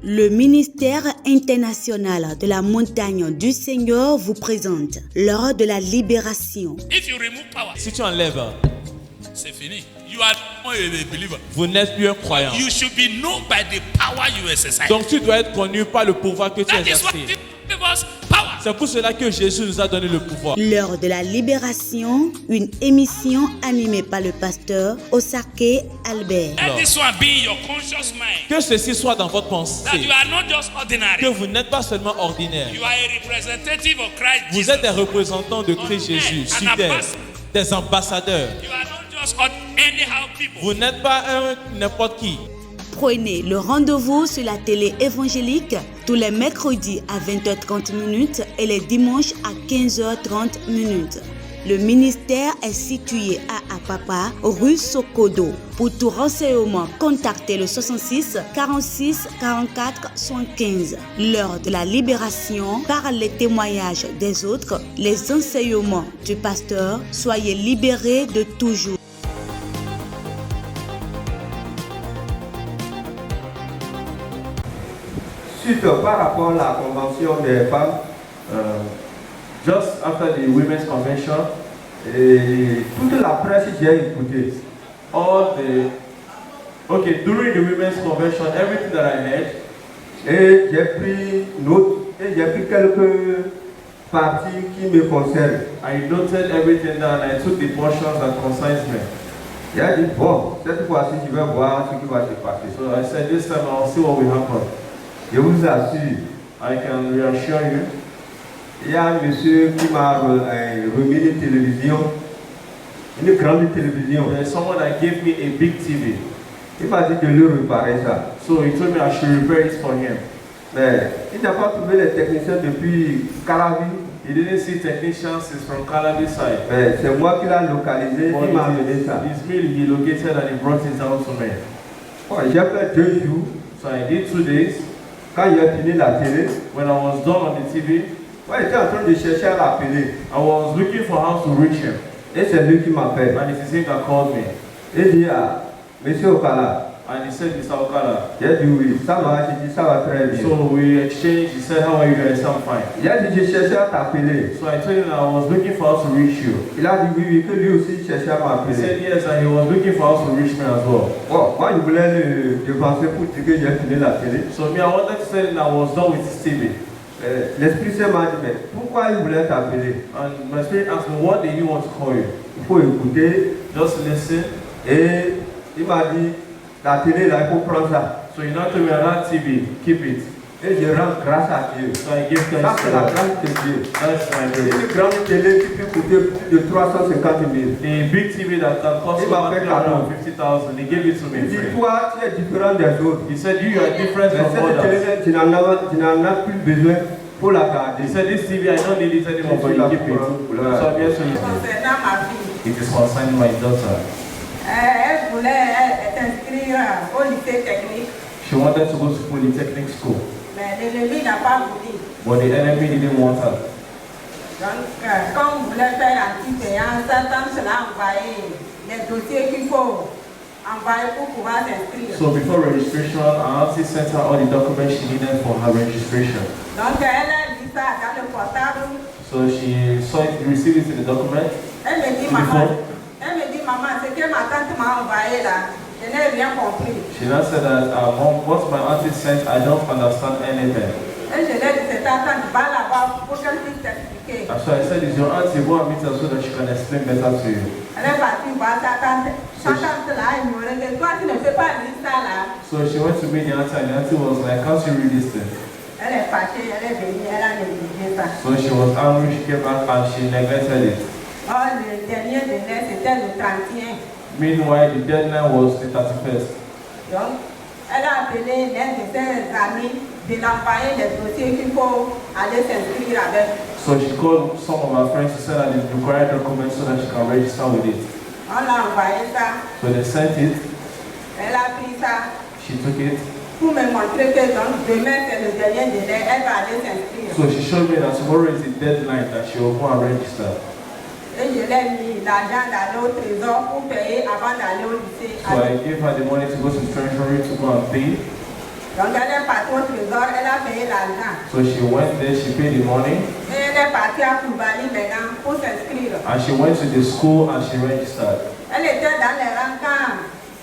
Le ministère international de la montagne du Seigneur vous présente l'heure de la libération. If you remove power, Si tu enlèves, c'est fini. You are not a believer. vous n'êtes plus un croyant. You should be known by the power you exercise. Donc tu dois être connu par le pouvoir que tu That is what exerces. give us power. C'est pour cela que Jésus nous a donné le pouvoir. L'heure de la libération, une émission animée par le pasteur Osake Albert. Let this one be in your conscious mind. Que ceci soit dans votre That pensée. you are not just ordinary. Que vous n'êtes pas seulement ordinaire. You are a representative of Christ Vous Jesus. êtes des représentants de Christ Jésus sur terre. Des ambassadeurs. You are not just anyhow people. Vous n'êtes pas n'importe qui. Prenez le rendez-vous sur la télé évangélique tous les mercredis à 20h30 et les dimanches à 15h30. Le ministère est situé à Apapa, rue Sokodo. Pour tout renseignement, contactez le 66 46 44 75. L'heure de la libération par les témoignages des autres, les enseignements du pasteur. Soyez libérés de toujours. Suite par rapport à la convention des femmes, just after the women's convention, et toute la presse j'ai écouté, during the women's convention, everything that I heard, et j'ai pris note, et j'ai pris quelques parties qui me concernent. I noted everything down and I took the portions that concerns me. J'ai dit, bon, cette fois-ci je vais voir ce qui va se passer. So I said, this time I'll see what will happen. Je vous assure, I can reassure you. Il y a un monsieur qui m'a remis une télévision, une grande télévision. There's someone that gave me a big TV. Il m'a dit de lui réparer ça. So he told me I should repair it for him. Mais il n'a pas trouvé les techniciens depuis Calavi. He didn't see technicians since from Calavi side. Mais c'est moi qui l'ai localisé, il m'a amené ça. It's me, he located and he brought it down to me. Oh, j'ai fait 2 jours. So I did 2 days. Quand il a fini la télé, when I was done on the TV, j'étais en train de chercher à l'appeler. I was looking for how to reach him. Et c'est lui qui m'appelle. And it is him that called me. Il dit, Monsieur Okala. And he said, Mr. Okala. J'ai dit oui, ça va, j'ai dit ça va très bien. So we exchanged, he said, how are you guys? I'm fine. J'ai dit, je cherchais à t'appeler. So I told him I was looking for how to reach you. Il a dit oui, que lui aussi cherchait à m'appeler. He said yes, and he was looking for how to reach me as well. Bon, moi je voulais le dépenser pour dire que j'ai fini la télé. So me, I wanted to say that I was done with his TV. L'Esprit Saint m'a dit, mais pourquoi il voulait t'appeler? And my spirit asked me, what did he want to call you? Il faut écouter, just listen. Et il m'a dit, la télé là, il faut prendre ça. So you know to me that TV, keep it. Et je rends grâce à Dieu. So I give thanks. Ça c'est la grâce de Dieu. That's my grace. Une grande télé qui peut coûter plus de 350 000. The big TV that can cost about 350,000. He gave it to me. Il dit, toi, tu es différent des autres. He said, you are different from others. Cette télé, tu n'en as plus besoin pour la garder. He said, this TV, I don't need it anymore, but you keep it. So I'm here to use it. It is concerning my daughter. Elle voulait s'inscrire au lycée technique. She wanted to go to Polytechnic School. Mais l'ennemi n'a pas voulu. But the enemy didn't want her. Donc, quand on voulait faire l'anti-payance, tant cela envoyé les dossiers qu'il faut envoyer pour pouvoir s'inscrire. So before registration, our auntie sent her all the documents she needed for her registration. Donc, elle a vu ça dans le portable. So she saw it, received it in the document. Elle me dit, maman, ce que ma tante m'a envoyé là, je n'ai rien compris. She now said that, Mom, what my auntie sent, I don't understand anything. Et je l'ai dit, c'est ta tante, va là-bas pour qu'elle puisse t'expliquer. And so I said, is your auntie, go and meet her so that she can explain better to you. Elle est partie voir sa tante. Sa tante là, elle me dit, toi tu ne fais pas lire ça là. So she went to meet the auntie and the auntie was like, can't you read this thing? Elle est fâchée, elle est venue, elle a négligé ça. So she was angry, she came back and she neglected it. Oh, le dernier délai, c'était le 31. Meanwhile, the deadline was the 31st. Donc, elle a appelé l'un de ses amis de l'envoyer les dossiers qu'il faut aller s'inscrire avec. So she called some of her friends to send her the required documents so that she can register with it. On l'a envoyé ça. So they sent it. Elle a pris ça. She took it. Pour me montrer que donc, demain c'est le dernier délai, elle va aller s'inscrire. So she showed me that tomorrow is the deadline that she will go and register. Et je l'ai mis l'argent d'aller au trésor pour payer avant d'aller au lycée. So I gave her the money to go to the treasury to go and pay. Donc elle est partie au trésor, elle a payé l'argent. So she went there, she paid the money, Et elle est partie à Koulibaly maintenant pour s'inscrire. and she went to the school and she registered. Elle était dans les rangs quand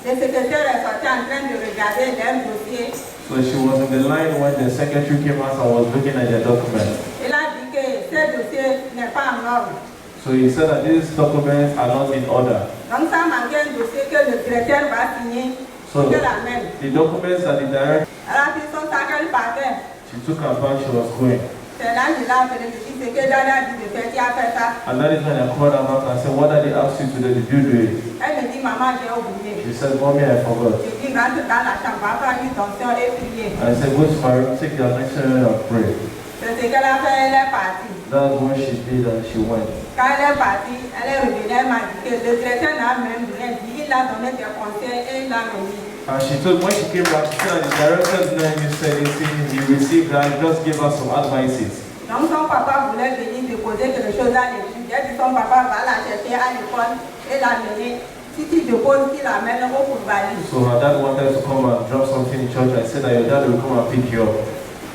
le secrétaire est sorti en train de regarder leur dossier. So she was in the line when the secretary came out and was looking at the document. Il a dit que ce dossier n'est pas en ordre. So he said that these documents are not in order. Donc ça manquait un dossier que le directeur va signer. So Que la même. the documents that the director, Elle a pris son sac, elle partait. she took her bag, she was going. C'est là que je l'ai appelé, je dis, c'est que Dada a dit de faire, tu as fait ça. And that is when I called her back and said, what did they ask you to do? Did you do it? Elle me dit, maman, j'ai oublié. She said, Mommy, I forgot. Je dis, rentre dans la chambre, va prendre une tension et prier. I said, go to my room, take the annexation and pray. C'est ce qu'elle a fait, elle est partie. That's what she did and she went. Quand elle est partie, elle est revenue, elle m'a dit que le directeur n'a même rien dit. Il a donné des conseils et il a remis. And she told, when she came back, she said, the director's name, he said anything, he received that, just gave us some advices. Donc son papa voulait venir déposer quelque chose à l'église. J'ai dit, son papa va la chercher à l'école et l'amener. Si tu déposes, il l'amène au Koulibaly. So her dad wanted to come and drop something in church. I said that your dad will come and pick you up.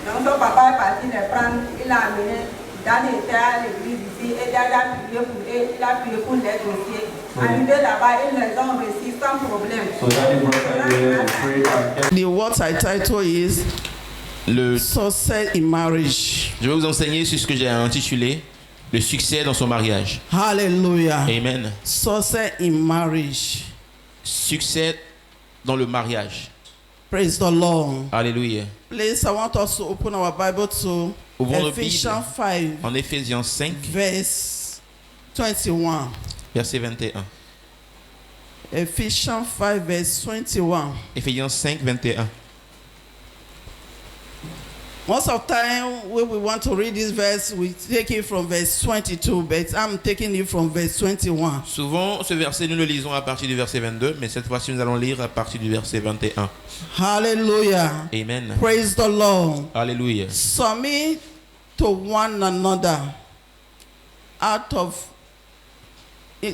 Donc son papa est parti les prendre, il l'a amené. Dan était à l'église ici et Dan a prié pour eux, il a prié pour les dossiers. Arrivé là-bas, ils les ont reçus sans problème. So daddy brought her there to pray and The what I title is Success in Marriage. Je vais vous enseigner sur ce que j'ai intitulé le succès dans son mariage. Hallelujah. Amen. Success in marriage. Succès dans le mariage. Praise the Lord. Alléluia. Please, I want us to open our Bible to Ouvrons nos Ephesians Bibles 5, en Éphésiens 5, verse 21. verset 21. Ephesians 5, verse 21. Éphésiens 5, 21. Most of the time, when we want to read this verse, we take it from verse 22, but I'm taking it from verse 21. Souvent, ce verset, nous le lisons à partir du verset 22, mais cette fois-ci, nous allons lire à partir du verset 21. Hallelujah. Amen. Praise the Lord. Alléluia. Submit to one another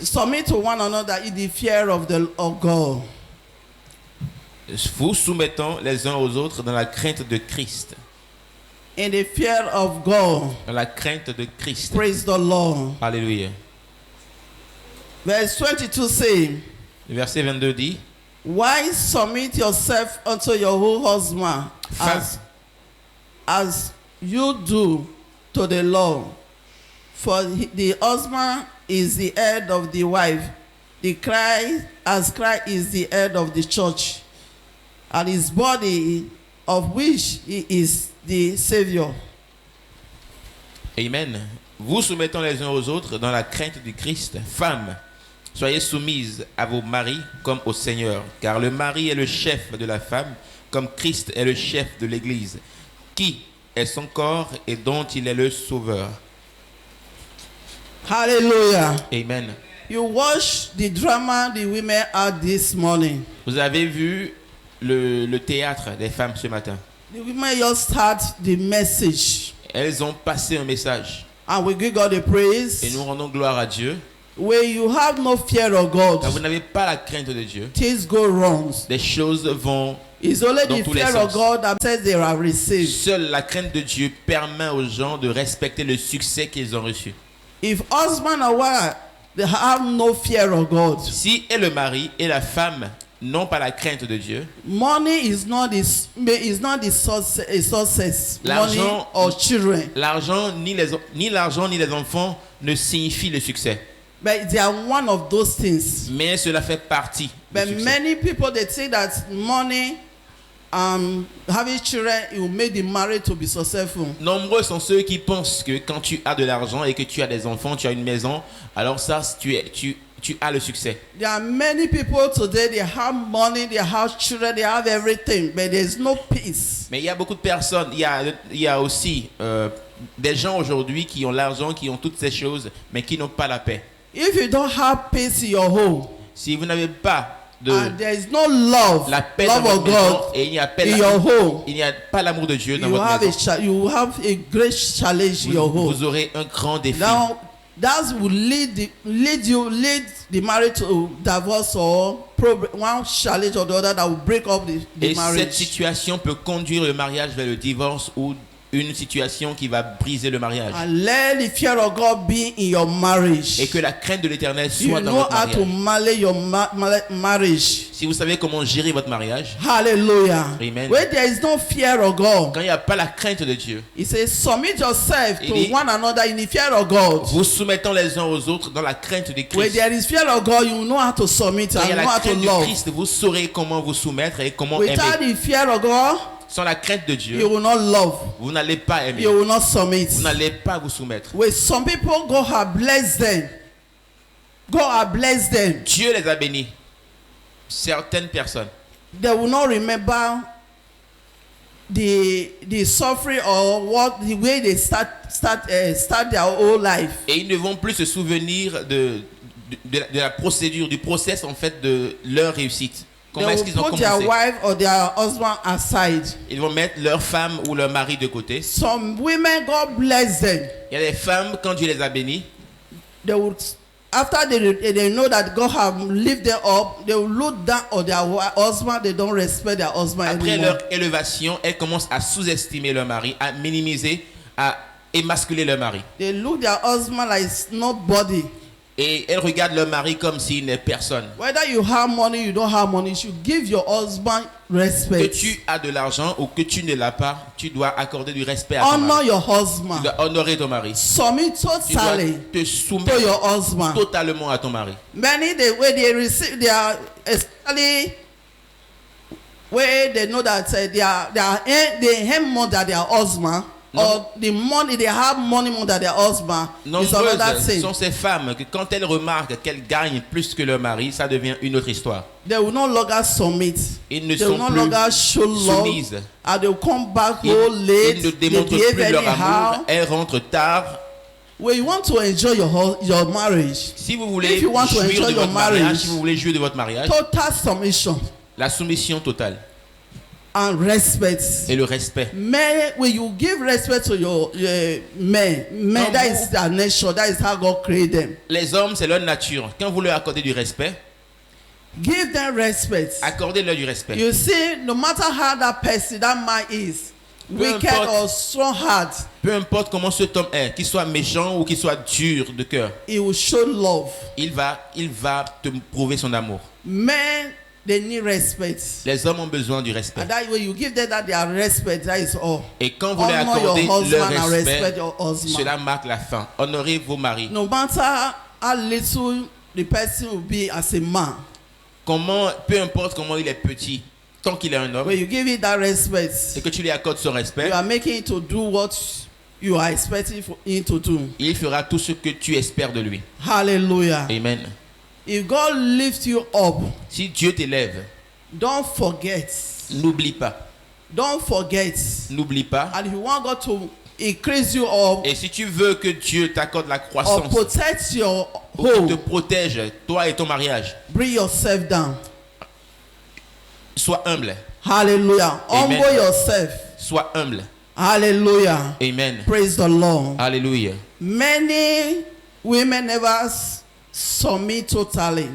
submit to one another in the fear of God. Vous soumettons les uns aux autres dans la crainte de Christ. In the fear of God. Dans la crainte de Christ. Praise the Lord. Alléluia. Verse 22 say, Le verset 22 dit, Wives, submit yourself unto your own husband as you do to the Lord. For the husband is the head of the wife, as Christ is the head of the church, and his body, of which he is the Savior. Amen. Vous soumettons les uns aux autres dans la crainte du Christ. Femmes, soyez soumises à vos maris comme au Seigneur, car le mari est le chef de la femme, comme Christ est le chef de l'Église, qui est son corps et dont il est le sauveur. Hallelujah. Amen. You watched the drama the women had this morning. Vous avez vu le théâtre des femmes ce matin. The women just had the message. Elles ont passé un message. And we give God the praise. Et nous rendons gloire à Dieu. Where you have no fear of God, Quand vous n'avez pas la crainte de Dieu, things go wrong. des choses vont It's only dans the tous les fear of sens. God that says they are received. Seule la crainte de Dieu permet aux gens de respecter le succès qu'ils ont reçu. If husband and wife they have no fear of God, Si et le mari et la femme n'ont pas la crainte de Dieu, money is not the success. Money L'argent- or children, l'argent ni les enfants ne signifient le succès. but they are one of those things. Mais cela fait partie du But succès. many people they think that money, having children, it will make the marriage to be successful. Nombreux sont ceux qui pensent que quand tu as de l'argent et que tu as des enfants, tu as une maison, alors ça, tu as le succès. There are many people today, they have money, they have children, they have everything, but there's no peace. Mais il y a beaucoup de personnes, il y a aussi des gens aujourd'hui qui ont l'argent, qui ont toutes ces choses, mais qui n'ont pas la paix. If you don't have peace in your home, Si vous n'avez pas de and there is no love, la paix dans love votre of maison God et il n'y a in your home, il n'y a pas l'amour de Dieu dans you votre have maison, you have a great challenge in your home. vous aurez un grand défi. Now, that will lead the marriage to divorce or one challenge or the other that will break up the Et cette marriage. situation peut conduire le mariage vers le divorce ou une situation qui va briser le mariage. And let the fear of God be in your marriage. Et que la crainte de l'éternel You soit dans know votre how to mariage. manage your marriage. Si vous savez comment gérer votre mariage, Hallelujah. Amen. Where there is no fear of God, quand il n'y a pas la crainte de Dieu, He says, submit yourself Il to dit, one another in the fear of God. vous soumettant les uns aux autres dans la crainte de Where Christ. there is fear of God, you know how to submit Quand il y and a know la how to crainte de love. Christ, vous saurez comment vous soumettre et comment Without aimer. the fear of God, Sans la crainte de you Dieu, will not love. vous n'allez pas aimer. You will not submit. Vous n'allez pas vous soumettre. With some people, God has blessed them. God has blessed them. Dieu les a bénis. Certaines personnes, They will not remember the suffering or the way they start their whole life. et ils ne vont plus se souvenir de la procédure, du process en fait de leur réussite. Comment They est-ce will qu'ils ont put their commencé? wife or their husband aside. Ils vont mettre leur femme ou leur mari de côté. Some women, God bless them. Il y a des femmes, quand Dieu les a bénis, They would, after they know that God have lifted them up, they will look down on their husband. They don't respect their husband après anymore. leur élévation, elles commencent à sous-estimer leur mari, à minimiser, à émasculer leur mari. They look their husband like it's nobody. Et elles regardent leur mari comme s'il n'est personne. Whether you have money, you don't have money, you should give your husband Que respect. tu as de l'argent ou que tu ne l'as pas, tu dois accorder du respect à ton Honor mari. your Tu husband. dois honorer ton mari. Submit Tu dois totally te to soumettre your husband. totalement à ton mari. Many the way they receive their especially where they know that they have more than their husband. Or the money they have money more than their husband is another Nombreuses thing. sont ces femmes que quand elles remarquent qu'elles gagnent plus que leur mari, ça devient une autre histoire. They will no longer submit. Ils ne They will sont no plus longer show love. soumises. And they will come back Ils, home late. ils ne They démontrent behave plus leur amour. anyhow. Elles rentrent tard. When you want to enjoy your marriage, Si vous voulez If you want to jouir enjoy de your votre mariage, marriage, si vous voulez jouir de votre mariage, total submission la soumission totale and respect. et le respect. Men, when you give respect to your men, Non, that vous- is their nature. That is how God created them. Les hommes, c'est leur nature. Quand vous leur accordez du respect, Give them respect. accordez-leur du respect. You see, no matter how that person, that man is, wicked importe. or strong-hearted, Peu importe comment cet homme est, qu'il soit méchant ou qu'il soit dur de cœur, he will show love. il va te prouver son amour. Men, they need respect. Les hommes ont besoin du respect. And that way you give them that their respect, that is all. Et quand vous leur Honor your accordez leur husband and respect, respect your husband. cela marque la fin. Honorez vos maris. No matter how little the person will be as a man, Peu importe comment il est petit, tant qu'il est un homme, when you give it that respect, et que tu lui accordes son respect, you are making him to do what you are expecting for him to do. il fera tout ce que tu espères de lui. Hallelujah. Amen. If God lifts you up, Si Dieu t'élève, don't forget. n'oublie pas. Don't forget. N'oublie pas. And if you want God to increase you or Et si tu veux que Dieu t'accorde la croissance, protect your ou qu'il te home, protège, toi et ton mariage, bring yourself down. sois humble. Hallelujah. Amen. Humble yourself. Sois humble. Hallelujah. Amen. Praise the Lord. Alléluia. Many women never submit totally.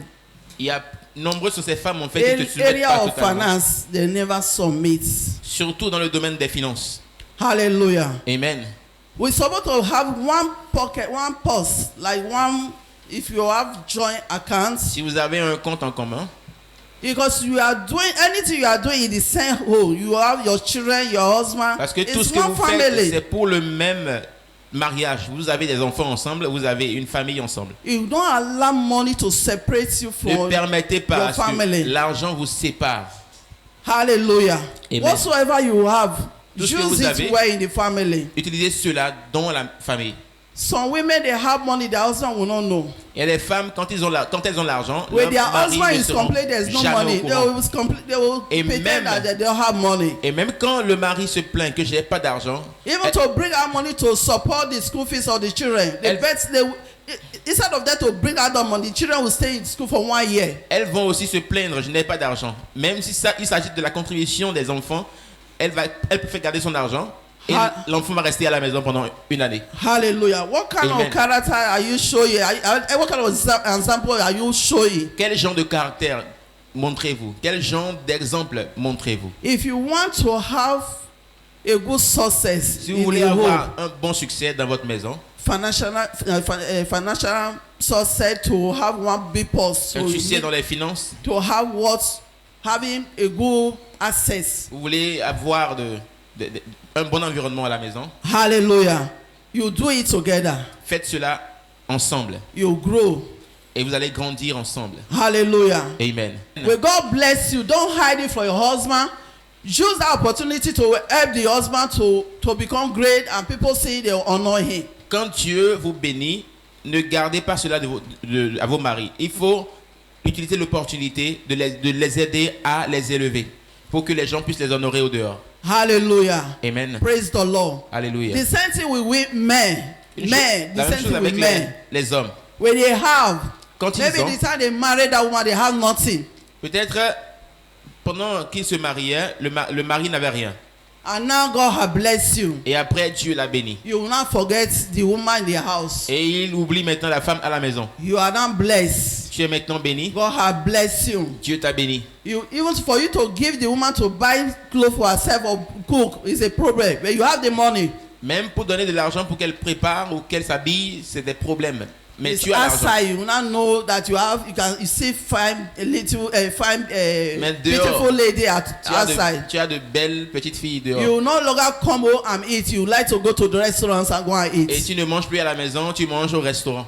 Il y a nombreuses sont ces femmes en fait qui In ne te soumettent area pas of totalement. finance, they never submit. Surtout dans le domaine des finances. Hallelujah. Amen. We're supposed to have one pocket, one purse, like one. If you have joint accounts, Si vous avez un compte en commun, because you are doing anything you are doing in the same hole. You have your children, your husband. parce que tout It's ce que one vous faites, family. c'est pour le même mariage. Vous avez des enfants ensemble, vous avez une famille ensemble. You don't allow money to separate you Ne from permettez pas à your ce family. que l'argent vous sépare. Hallelujah. Amen. Whatsoever you have, Tout ce que use vous it avez. well in the family. Utilisez cela dans la famille. Some women, they have money, their husband will not know. Il y a des femmes, quand elles ont l'argent, When leur their mari husband ne is seront complaining there's no jamais au money, they courant. will Et pretend même- that they don't have money. Et même quand le mari se plaint que j'ai pas d'argent, Even to bring out money to support the school fees of the children, instead of that to bring out the money, the children will stay in school for 1 year. elles vont aussi se plaindre, je n'ai pas d'argent. Même si il s'agit de la contribution des enfants, elle peut faire garder son argent Et l'enfant va rester à la maison pendant une année. Hallelujah. What kind Amen. of character are you showing? What kind of example are you showing? Quel genre de caractère montrez-vous? Quel genre d'exemple montrez-vous? If you want to have a good success Si vous in voulez the home, avoir un bon succès dans votre maison, financial success, to have one big purse, un succès dans les finances, to have having a good access. vous voulez avoir un bon environnement à la maison, Hallelujah. You do it together. faites cela ensemble You grow. et vous allez grandir ensemble. Hallelujah. Amen. When God bless you, don't hide it from your husband. Use that opportunity to help the husband to become great, and people see they honor him. Quand Dieu vous bénit, ne gardez pas cela à vos maris. Il faut utiliser l'opportunité de les aider à les élever pour que les gens puissent les honorer au dehors. Hallelujah. Amen. Praise the Lord. Alléluia. The same thing with men. Men, La the même same chose thing avec with men. les hommes. When they have, Quand ils maybe ont, the time they marry that woman, they have nothing. peut-être pendant qu'ils se mariaient, le mari n'avait rien. And now God has blessed you. Et après, Dieu l'a béni. You will not forget the woman in the house. Et il oublie maintenant la femme à la maison. You are not blessed. Tu es maintenant béni. God has blessed you. Dieu t'a béni. Even for you to give the woman to buy clothes for herself or cook is a problem. When you have the money, Même pour donner de l'argent pour qu'elle prépare ou qu'elle s'habille, c'est des problèmes. Mais it's tu as l'argent. outside. You will not know that you see fine Mais beautiful dehors, lady Tu outside. as de belles petites filles You dehors. will no longer come home and eat. You like to go to the restaurants and go and Et eat. tu ne manges plus à la maison, tu manges au restaurant.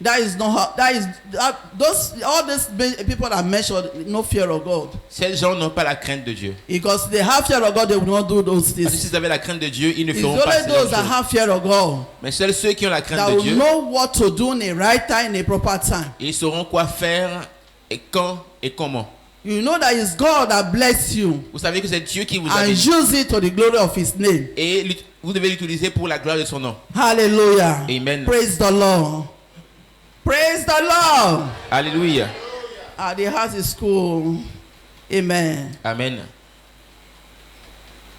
That is not how. All these people that mentioned no fear of God. Ces gens n'ont pas la crainte de Dieu. Because they have fear of God, they will not do those Parce que things. s'ils avaient la crainte de Dieu, ils ne It's feront pas only ces those that choses. have fear of God Mais seuls ceux qui ont la crainte that de will Dieu, know what to do in the right time, in the proper time. ils sauront quoi faire et quand et comment. You know that it's God that bless you Vous savez que c'est Dieu qui vous a and béni. use it to the glory of His name. Et vous devez l'utiliser pour la gloire de son nom. Hallelujah. Amen. Praise the Lord. Praise the Lord. Alléluia. The house is cool. Amen. Amen.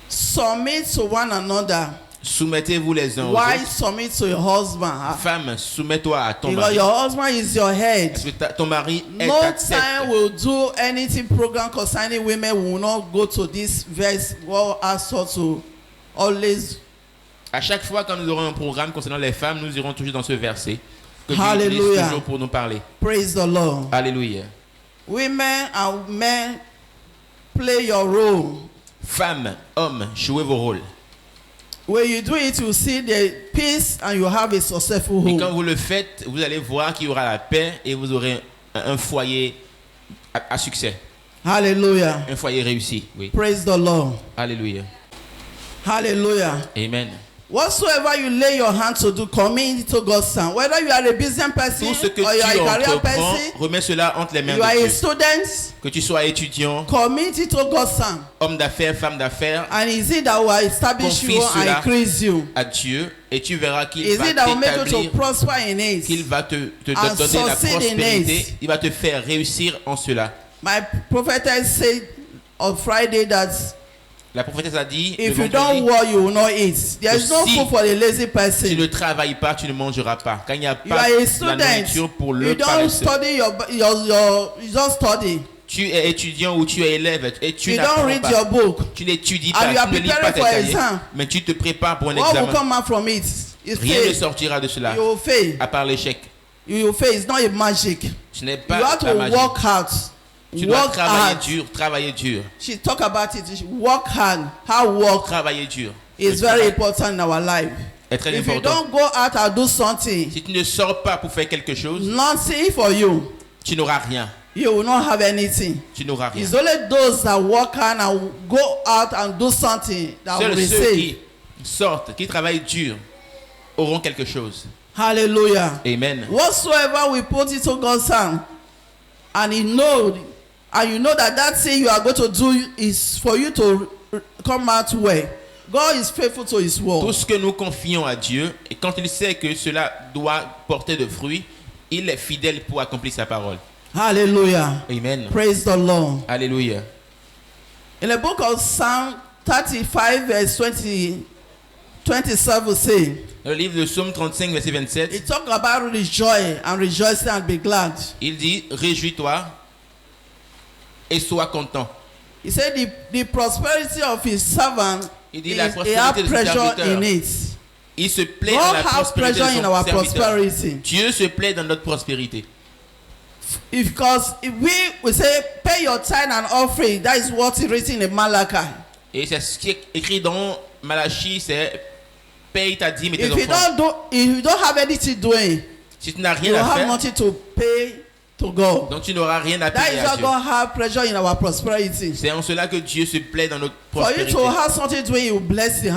Submit to one another. Soumettez-vous les uns aux Why autres. submit to your husband? Femme, soumets-toi à ton Because mari. your husband is your head. Parce que ton mari est No ta time tête. will do anything program concerning women. We will not go to this verse. God asks us to always. À chaque fois quand nous aurons un programme concernant les femmes, nous irons toujours dans ce verset que Dieu utilise Hallelujah. toujours pour nous parler. Praise the Lord. Alléluia. Women and men, play your role. Femmes, hommes, jouez vos rôles. When you do it, you see the peace and you have a successful Et quand home. vous le faites, vous allez voir qu'il y aura la paix et vous aurez un foyer à succès. Hallelujah. Un foyer réussi. Oui. Praise the Lord. Alléluia. Hallelujah. Amen. Whatsoever you lay your hand to do, commit it to God's hand. Whether you are a business person Tout ce que or you are tu a career entreprends, person, remets cela entre les mains you are de a Dieu. student, Que tu sois étudiant, commit it to God's hand. homme d'affaires, femme d'affaires, And is it that will establish Confie you and cela. increase you? à Dieu et tu verras qu'il Is va it that will make you to t'établir, prosper in qu'il it? va te And donner la succeed in prospérité, it. il va te faire réussir en cela. My prophetess said on Friday that La prophétesse a dit, le if you vendredi, don't work, you will not eat. There is no Si- food for the lazy si tu person. ne travailles pas, tu ne mangeras pas. Quand il n'y a You pas are a la nourriture student. pour You le don't paresseux. study you don't study. Tu es étudiant ou tu es élève et tu You don't n'apprends read pas. your book. Tu n'étudies And pas, you are tu ne lis pas preparing tes for cahiers, exam. mais tu te prépares pour un What will examen. come out from it? It's Rien ne faith. sortira de cela, You will fail. à part l'échec. You will fail. It's not a magic. Ce n'est You pas have la to magie. work hard. Tu dois Work travailler hard. dur, travailler dur, She talk about it. Work hard. Hard work travailler dur. is Le very travail important in our life. est très If you important. don't go out and do something, Si tu ne sors pas pour faire quelque chose, nothing for you. tu n'auras rien. You will not have anything. Tu n'auras rien. It's only those that work hard and go out and do something that will Seuls ceux receive. qui sortent, qui travaillent dur, auront quelque chose. Hallelujah. Amen. Whatsoever we put into God's hand, and you know that thing you are going to do is for you to come out well. God is faithful to His Tout word. ce que nous confions à Dieu, et quand il sait que cela doit porter de fruits, il est fidèle pour accomplir sa parole. Hallelujah. Amen. Praise the Lord. Alléluia. In the book of Psalm 35 verse 20, 27 say, Dans le livre de Psaume 35, verset 27, it talk about rejoice and rejoicing and be glad. il dit, réjouis-toi et sois content. He said the prosperity of his servant Il dit, la is, he have prospérité de son pleasure serviteur. in it. Il se plaît God dans la have prospérité pleasure de in son our serviteur. prosperity. Dieu se plaît dans notre prospérité. Because if we say pay your tithe and offering, that is what is written in Malachi. Et c'est ce qui est écrit dans Malachie, c'est paye ta dîme et tes If you offrandes. if you don't have anything doing, Si tu n'as you rien à have faire, nothing to pay to God. donc tu n'auras rien à That payer is à why Dieu. God have pleasure in our prosperity. C'est en cela que Dieu se plaît dans notre For you prospérité. to have something doing, you bless the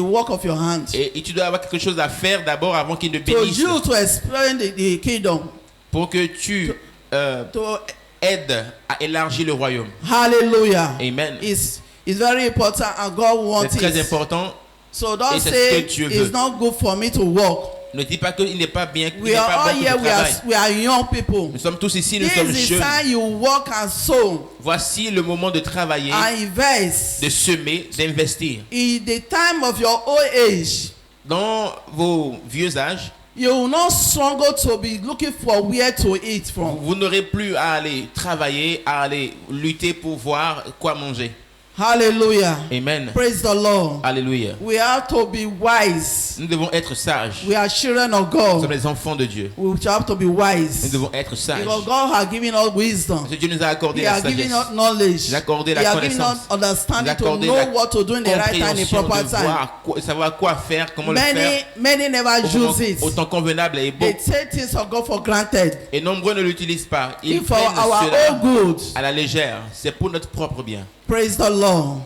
work of your hand. Et tu dois avoir quelque chose à faire d'abord avant qu'il ne To bénisse. you to expand the kingdom. Pour que tu To aides à élargir le royaume. hallelujah. Amen. It's very important and God wants C'est très it. important. So don't Et c'est say ce que Dieu veut. it's not good for me to work. Ne dis pas qu'il n'est pas bien, qu'il We n'est are pas all bon here. pour le travail. We are young people. Nous sommes tous ici, nous This sommes is jeunes. time you work and sow Voici le moment de travailler, and invest. de semer, d'investir. In the time of your old age, Dans vos vieux âges, you will not struggle to be looking for where to eat from. vous n'aurez plus à aller travailler, à aller lutter pour voir quoi manger. Hallelujah. Amen. Praise the Lord. Alléluia. We have to be wise. Nous devons être sages. We are children of Nous sommes God. les enfants de Dieu. We have to be Nous wise. devons être sages. Because God has given us wisdom. Parce que Dieu nous a accordé He la has given sagesse. us knowledge. Il a accordé la He has given connaissance. us understanding Il a to accordé know la what to do in the right time, in the compréhension proper de time. savoir quoi faire, comment le faire. Many never Au moment- use it. Autant convenable et beau. They take things of God for granted. Et nombreux ne l'utilisent pas. Ils If for prennent our cela own good. à la légère. C'est pour notre propre bien. Praise the Lord.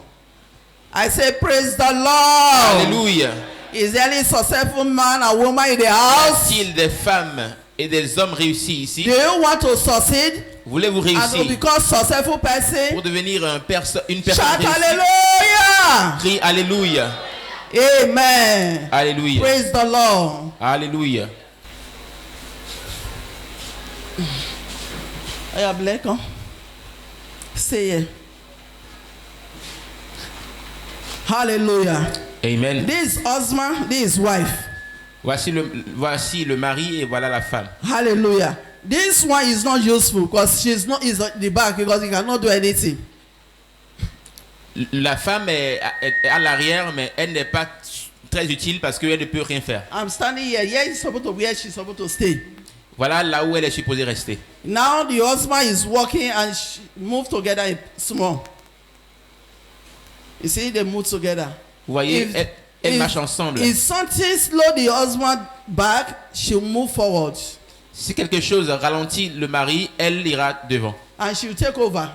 I say, praise the Lord. Alléluia. Is there any successful man or woman in the house? Y a-t-il des femmes et des hommes réussis ici? Do you want to succeed Voulez-vous and to réussir become successful person? pour devenir une personne Shout réussie? hallelujah. Crie Alléluia. Amen. Alléluia. Praise the Lord. Alléluia. Are you black? Huh? Say it. Hallelujah. Amen. This husband, this wife. Voici le mari et voilà la femme. Hallelujah. This one is not useful because she's not is at the back because he cannot do anything. La femme est à l'arrière, mais elle n'est pas très utile parce qu'elle ne peut rien faire. I'm standing here. Here is supposed to be where she's supposed to stay. Voilà là où elle est supposée rester. Now the husband is walking and she move together small. You see, they move together. Vous voyez, elles marchent ensemble. If something slow the husband back, she'll move forward. Si quelque chose ralentit le mari, elle ira devant And she'll take over.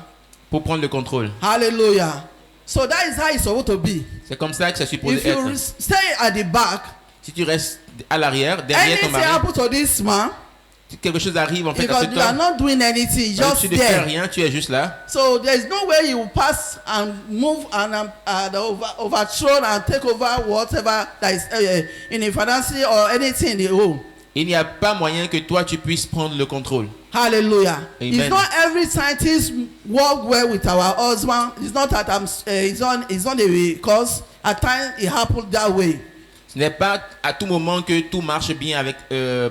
pour prendre le contrôle. Hallelujah. So that is how it's supposed to be. C'est comme ça que c'est supposé If you être. stay at the back, Si tu restes à l'arrière, derrière ton anything mari, happen to this man, si quelque chose arrive en fait à because ce you are temps, not doing anything, just tu ne fais there. rien, tu es juste là. So there's no way you pass and move and overthrow and take over whatever that is in the finance or anything in the home. Il n'y a pas moyen que toi tu puisses prendre le contrôle. Hallelujah. Amen. It's not every scientist work well with our husband. It's not that it's not the way, because at times it happens that way. Ce n'est pas à tout moment que tout marche bien avec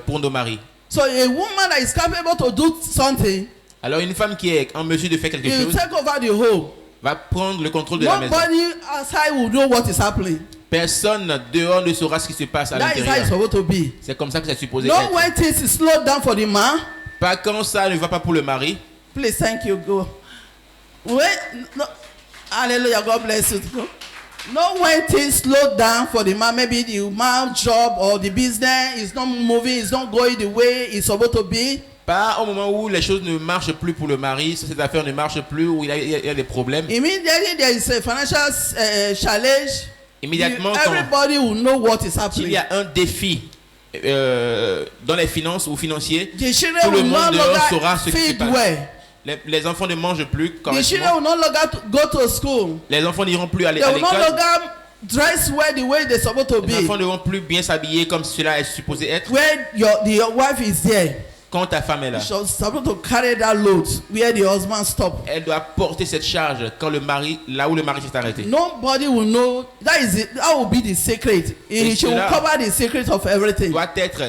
pour nos maris. So a woman that is capable to do something, Alors une femme qui est en mesure de faire quelque you chose take over the home. va prendre le contrôle de la maison. Nobody outside will know what is happening. Personne dehors ne saura ce qui se passe à That is how it's l'intérieur. supposed to be. C'est comme ça que c'est supposé No être. when things is slowed down for the man. Pas quand ça ne va pas pour le mari. Please, thank you. Go. Wait, no, hallelujah. God bless you. Go. No when things slow down for the man, maybe the man job or the business is not moving, it's not going the way it's supposed to be. Pas au moment où les choses ne marchent plus pour le mari, cette affaire ne marche plus, où il y a des problèmes. Immediately there is a financial challenge. Immédiatement, quand Everybody will know what is il happening. y a un défi dans les finances ou financiers, The children tout le will no monde dehors saura longer ce qui se feed passe. well. Les enfants ne mangent plus The children correctement. will no longer go to school. Les enfants n'iront plus à They will no l'école. longer dress well the way they're supposed to Les enfants be. ne vont plus bien s'habiller comme cela est supposé être. Where your wife is there. Quand ta femme est là, she's supposed to carry that load where the husband stopped. elle doit porter cette charge quand le mari, là où le mari s'est arrêté. Nobody will know. That will be the secret. Et She will cela cover the secret of everything. Doit être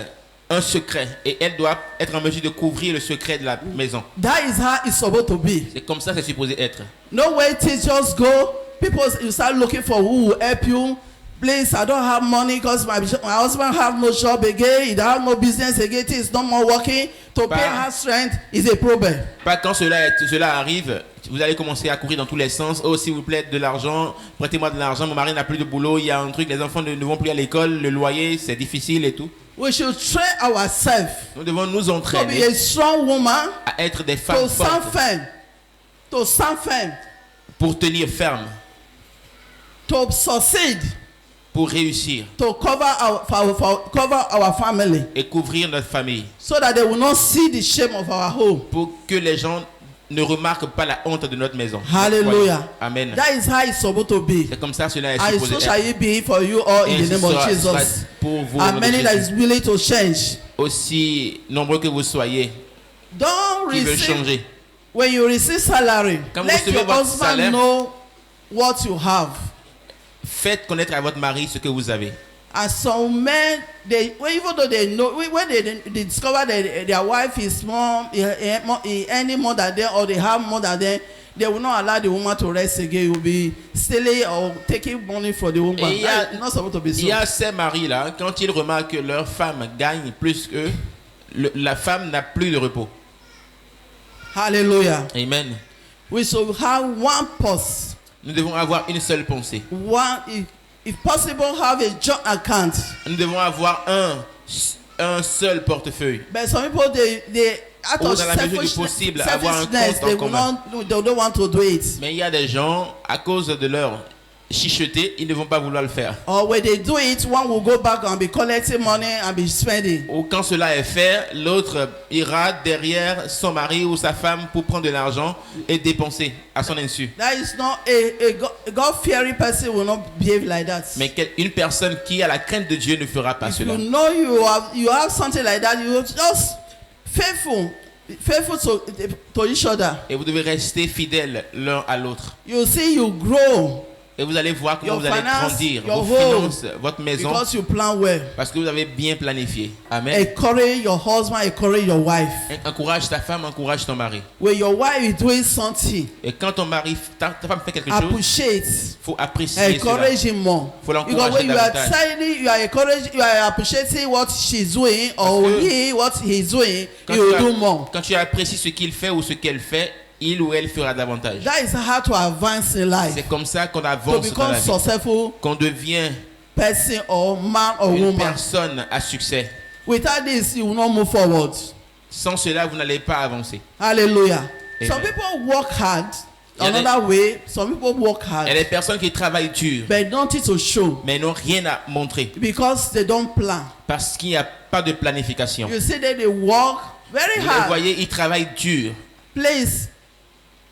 un secret et elle doit être en mesure de couvrir le secret de la maison. That is how it's supposed to be. C'est comme ça que c'est supposé être. No way till just go. People, you start looking for who will help you. Please, I don't have money because my husband have no job again. He don't have no business again. He's no more working. To pay house rent is a problem. Pas quand cela arrive, vous allez commencer à courir dans tous les sens. Oh, s'il vous plaît, de l'argent, prêtez-moi de l'argent. Mon mari n'a plus de boulot. Il y a un truc, les enfants ne vont plus à l'école. Le loyer, c'est difficile et tout. We should train ourselves. Nous devons nous To be entraîner a strong woman. à être des femmes To stand fortes firm. To stand firm. pour tenir ferme, To succeed. pour réussir To cover our family, et couvrir notre famille, so that they will not see the shame of our home. pour que les gens ne remarquent pas la honte de notre maison. Hallelujah. Amen. That is how it's supposed to be. C'est comme ça cela est And supposé so shall être. it be for you all in Et the name of sera Jesus. pour vous, au And nom de many that Jésus. is willing to change. Aussi nombreux que vous soyez, Don't qui veulent receive, changer. when you receive salary, Quand vous let recevez your votre husband salaire, know what you have. Faites connaître à votre mari ce que vous avez. And some men, even though they know, when they discover that their wife is earning more than them, or they have more than them, they will not allow the woman to rest again. You will be stealing or taking money from the woman. It's not supposed to be so. Il y a ces maris-là, quand ils remarquent que leur femme gagne plus qu'eux, la femme n'a plus de repos. Hallelujah. Amen. We should have one purse. Nous devons avoir une seule pensée. One, if possible, have a joint account. Nous devons avoir un seul portefeuille. But some people, they out Ou of dans la mesure du possible, avoir un selfishness, compte en they commun. don't want to do it. Mais il y a des gens, à cause de leur chicheté, ils ne vont pas vouloir le faire. Or when they do it, one will go back and be collecting money and be spending. Ou quand cela est fait, l'autre ira derrière son mari ou sa femme pour prendre de l'argent et dépenser à son insu. That is not a God-fearing person will not behave like that. Mais une personne qui a la crainte de Dieu ne fera pas If cela. you know you have something like that, you just faithful to each other. Et vous devez rester fidèles l'un à l'autre. You see, you grow. Et vous allez voir comment Your vous allez finance, grandir, your vos home, finances, votre maison, Because you plan well. parce que vous avez bien planifié. Amen. Encourage your husband, encourage your wife. Encourage ta femme, encourage ton mari. When your wife is doing something, Et quand ton mari, ta femme fait quelque chose, appreciate. faut apprécier cela. Encourage him more. Faut l'encourager Because when you are davantage. telling, you are encouraging, you are appreciating what she's doing or Parce que he what he's doing, Quand you will do more. quand tu apprécies ce qu'il fait ou ce qu'elle fait, il ou elle fera davantage. That is how to advance in life. C'est comme ça qu'on To avance dans become la vie. successful Qu'on devient person or man or une woman. personne à succès. Without this, you will not move forward. Sans cela, vous n'allez pas avancer. Hallelujah. Amen. Some people work hard. Il y a Another way, some people work Il y a hard, des personnes qui travaillent dur, but nothing to show mais n'ont rien à montrer because they don't plan. parce qu'il n'y a pas de planification. You see that they work very Vous les hard. voyez, ils travaillent dur. Please,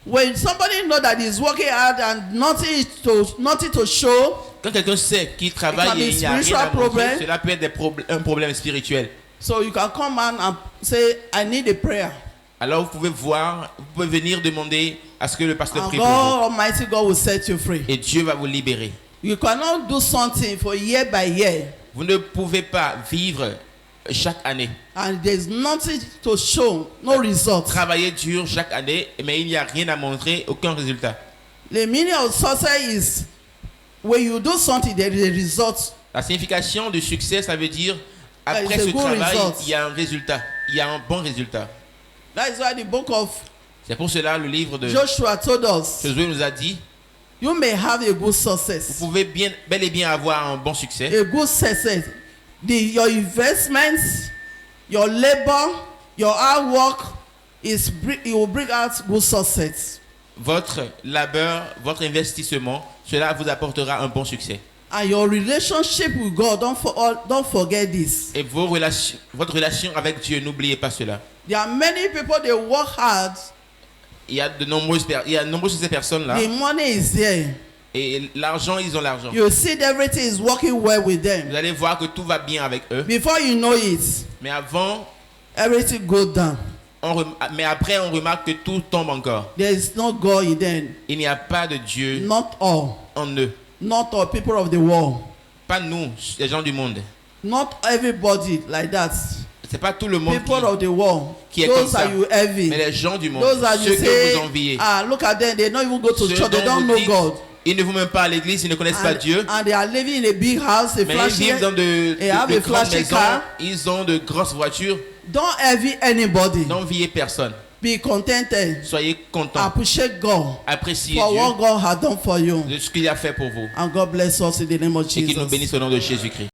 when somebody know that he's working hard and nothing to show, Quand quelqu'un sait qu'il It can travaille be et il n'y a rien spiritual à montrer, problem. cela peut être un problème spirituel. so you can come and say, I need a prayer. Alors vous pouvez voir, vous pouvez venir demander à ce que le pasteur And prie pour vous. God Almighty God will set you free. Et Dieu va vous libérer. You cannot do something for year by year Vous ne pouvez pas vivre chaque année. and there's nothing to show, no results. Travailler dur chaque année, mais il n'y a rien à montrer, aucun résultat. The meaning of success is when you do something, there is a result. La signification du succès, ça veut dire, There après is a ce good travail, result. il y a un résultat. Il y a un bon résultat. That is why the book of C'est pour cela le livre de Joshua told us, Josué nous a dit, you may have a good vous success. pouvez bel et bien avoir un bon succès. A good success. Your investments, your labor, your hard work it will bring out good success. Votre labeur, votre investissement, cela vous apportera un bon succès. And your relationship with God, don't forget this. Et votre relation avec Dieu, n'oubliez pas cela. There are many people, they work hard. Il y a de nombreuses de ces personnes-là. The money is there. Et l'argent, ils ont l'argent. You see that everything is working well with them. Vous allez voir que tout va bien avec eux. Before you know it, Mais avant everything goes down. Mais après, on remarque que tout tombe encore. There is no God in them. Il n'y a pas de Dieu Not all. en eux. Not all people of the world. Pas nous, les gens du monde. Not everybody like that. C'est pas tout le monde People of the world. qui est comme Those ça. are you envy. Mais les gens du monde, Those are ceux you que say, vous enviez, look at them. They don't even go to ceux church. They dont don't vous know dites, God. ils ne vont même pas à l'église, ils ne connaissent pas Dieu. And they are living in a big house, a Mais ils flashy. vivent dans de have a grandes flashy maisons, car. ils ont de grosses voitures. Don't envy anybody. N'enviez personne. Be contented. Soyez contents. Appreciate God Appréciez for Dieu what God has done for you. de ce qu'il a fait pour vous. And God bless us in the name of Et qu'il nous Jesus. bénisse au nom de Jésus-Christ.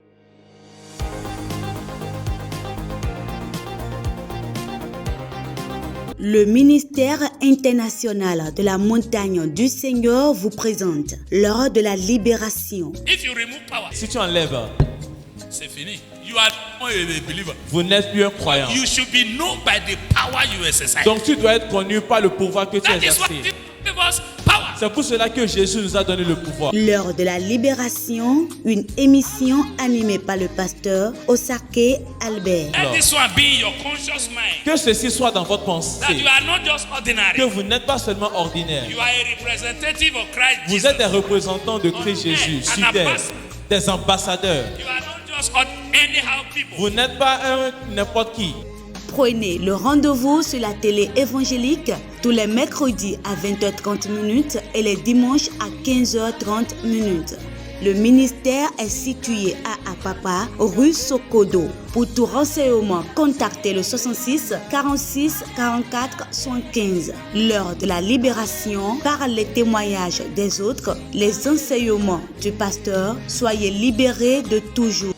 Le ministère international de la montagne du Seigneur vous présente l'heure de la libération. If you remove power, Si tu enlèves, c'est fini. You are not a believer. vous n'êtes plus un croyant. You should be known by the power you exercise. Donc tu dois être connu par le pouvoir que tu That is what exerces. gives us power. C'est pour cela que Jésus nous a donné le pouvoir. L'heure de la libération, une émission animée par le pasteur Osake Albert. Let this one be in your conscious mind. Que ceci soit dans votre That pensée. you are not just ordinary. Que vous n'êtes pas seulement ordinaire. You are a representative of Christ Vous Jesus. êtes des représentants de Christ Jésus sur terre. Des ambassadeurs. You are not just anyhow people. Vous n'êtes pas un n'importe qui. Prenez le rendez-vous sur la télé évangélique tous les mercredis à 20h30 et les dimanches à 15h30. Le ministère est situé à Apapa, rue Sokodo. Pour tout renseignement, contactez le 66 46 44 75. L'heure de la libération, par les témoignages des autres, les enseignements du pasteur, soyez libérés de toujours.